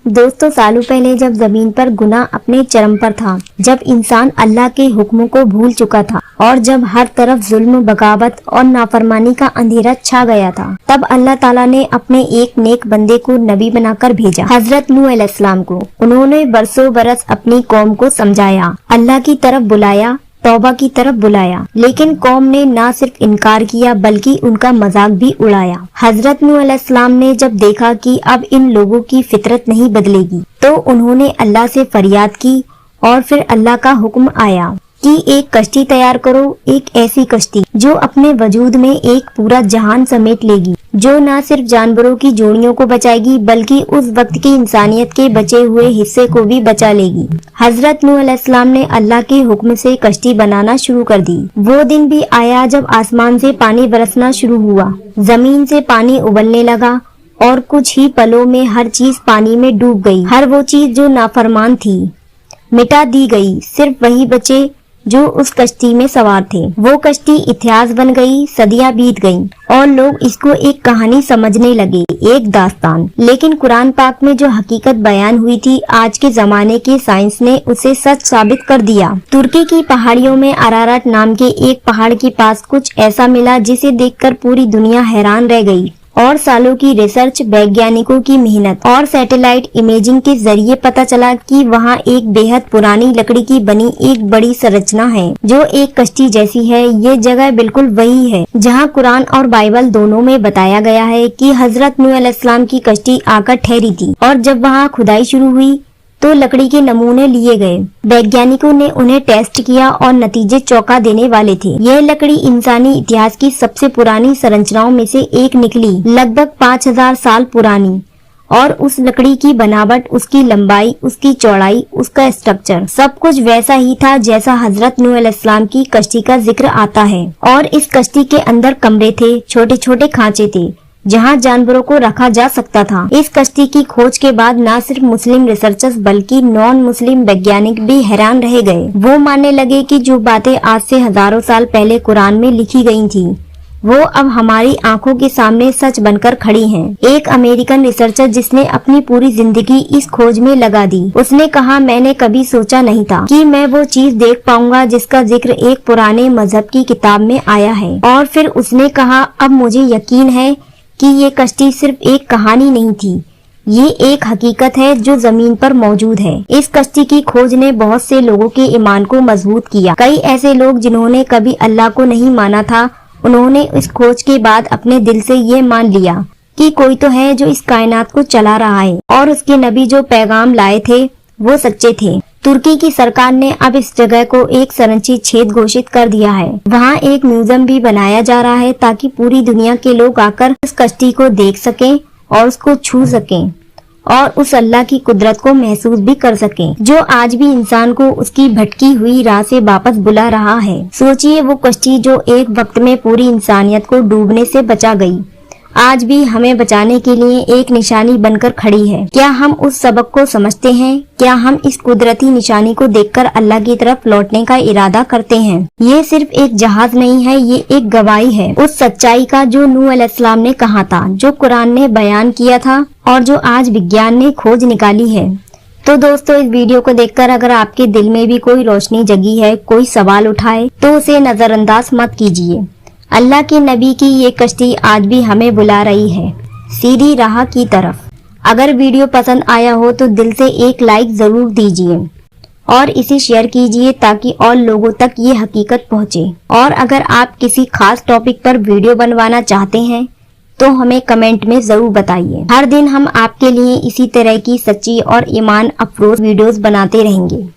दोस्तों, सालों पहले जब जमीन पर गुनाह अपने चरम पर था, जब इंसान अल्लाह के हुक्मों को भूल चुका था और जब हर तरफ जुल्म, बगावत और नाफरमानी का अंधेरा छा गया था, तब अल्लाह ताला ने अपने एक नेक बंदे को नबी बनाकर भेजा, हजरत नूह अलैहिस्सलाम को। उन्होंने बरसों बरस अपनी कौम को समझाया, अल्लाह की तरफ बुलाया, तौबा की तरफ बुलाया, लेकिन कौम ने न सिर्फ इनकार किया बल्कि उनका मजाक भी उड़ाया। हजरत नूह अलैहिस्सलाम ने जब देखा कि अब इन लोगों की फितरत नहीं बदलेगी, तो उन्होंने अल्लाह से फरियाद की और फिर अल्लाह का हुक्म आया कि एक कश्ती तैयार करो, एक ऐसी कश्ती जो अपने वजूद में एक पूरा जहान समेट लेगी, जो न सिर्फ जानवरों की जोड़ियों को बचाएगी बल्कि उस वक्त की इंसानियत के बचे हुए हिस्से को भी बचा लेगी। हजरत नूह अलैहिस्सलाम ने अल्लाह के हुक्म से कश्ती बनाना शुरू कर दी। वो दिन भी आया जब आसमान से पानी बरसना शुरू हुआ, जमीन से पानी उबलने लगा और कुछ ही पलों में हर चीज पानी में डूब गई। हर वो चीज जो नाफरमान थी मिटा दी गई, सिर्फ वही बचे जो उस कश्ती में सवार थे। वो कश्ती इतिहास बन गई, सदियां बीत गईं और लोग इसको एक कहानी समझने लगे, एक दास्तान। लेकिन कुरान पाक में जो हकीकत बयान हुई थी, आज के जमाने के साइंस ने उसे सच साबित कर दिया। तुर्की की पहाड़ियों में अरारट नाम के एक पहाड़ के पास कुछ ऐसा मिला जिसे देखकर पूरी दुनिया हैरान रह गई और सालों की रिसर्च, वैज्ञानिकों की मेहनत और सैटेलाइट इमेजिंग के जरिए पता चला कि वहाँ एक बेहद पुरानी लकड़ी की बनी एक बड़ी संरचना है जो एक कश्ती जैसी है। ये जगह बिल्कुल वही है जहाँ कुरान और बाइबल दोनों में बताया गया है कि हजरत नूह अलैहिस्सलाम की कश्ती आकर ठहरी थी। और जब वहाँ खुदाई शुरू हुई तो लकड़ी के नमूने लिए गए। वैज्ञानिकों ने उन्हें टेस्ट किया और नतीजे चौंका देने वाले थे। यह लकड़ी इंसानी इतिहास की सबसे पुरानी संरचनाओं में से एक निकली, लगभग 5000 साल पुरानी। और उस लकड़ी की बनावट, उसकी लंबाई, उसकी चौड़ाई, उसका स्ट्रक्चर सब कुछ वैसा ही था जैसा हजरत नूह अलैहिस्सलाम की कश्ती का जिक्र आता है। और इस कश्ती के अंदर कमरे थे, छोटे छोटे खांचे थे जहां जानवरों को रखा जा सकता था। इस कश्ती की खोज के बाद न सिर्फ मुस्लिम रिसर्चर्स बल्कि नॉन मुस्लिम वैज्ञानिक भी हैरान रह गए। वो मानने लगे कि जो बातें आज से हजारों साल पहले कुरान में लिखी गई थी, वो अब हमारी आंखों के सामने सच बनकर खड़ी हैं। एक अमेरिकन रिसर्चर जिसने अपनी पूरी जिंदगी इस खोज में लगा दी, उसने कहा, मैंने कभी सोचा नहीं था कि मैं वो चीज देख पाऊंगा जिसका जिक्र एक पुराने मजहब की किताब में आया है। और फिर उसने कहा, अब मुझे यकीन है कि ये कश्ती सिर्फ एक कहानी नहीं थी, ये एक हकीकत है जो जमीन पर मौजूद है। इस कश्ती की खोज ने बहुत से लोगों के ईमान को मजबूत किया। कई ऐसे लोग जिन्होंने कभी अल्लाह को नहीं माना था, उन्होंने इस खोज के बाद अपने दिल से ये मान लिया कि कोई तो है जो इस कायनात को चला रहा है और उसके नबी जो पैगाम लाए थे वो सच्चे थे। तुर्की की सरकार ने अब इस जगह को एक संरक्षित क्षेत्र घोषित कर दिया है। वहाँ एक म्यूजियम भी बनाया जा रहा है ताकि पूरी दुनिया के लोग आकर इस कश्ती को देख सकें और उसको छू सकें और उस अल्लाह की कुदरत को महसूस भी कर सकें जो आज भी इंसान को उसकी भटकी हुई राह से वापस बुला रहा है। सोचिए, वो कश्ती जो एक वक्त में पूरी इंसानियत को डूबने से बचा गई, आज भी हमें बचाने के लिए एक निशानी बनकर खड़ी है। क्या हम उस सबक को समझते हैं? क्या हम इस कुदरती निशानी को देखकर अल्लाह की तरफ लौटने का इरादा करते हैं? ये सिर्फ एक जहाज नहीं है, ये एक गवाही है उस सच्चाई का जो नूह अलैहिस्सलाम ने कहा था, जो कुरान ने बयान किया था और जो आज विज्ञान ने खोज निकाली है। तो दोस्तों, इस वीडियो को देखकर अगर आपके दिल में भी कोई रोशनी जगी है, कोई सवाल उठाए, तो उसे नजरअंदाज मत कीजिए। अल्लाह के नबी की ये कश्ती आज भी हमें बुला रही है सीधी राह की तरफ। अगर वीडियो पसंद आया हो तो दिल से एक लाइक जरूर दीजिए और इसे शेयर कीजिए ताकि और लोगों तक ये हकीकत पहुंचे। और अगर आप किसी खास टॉपिक पर वीडियो बनवाना चाहते हैं तो हमें कमेंट में जरूर बताइए। हर दिन हम आपके लिए इसी तरह की सच्ची और ईमान अफरोज वीडियोस बनाते रहेंगे।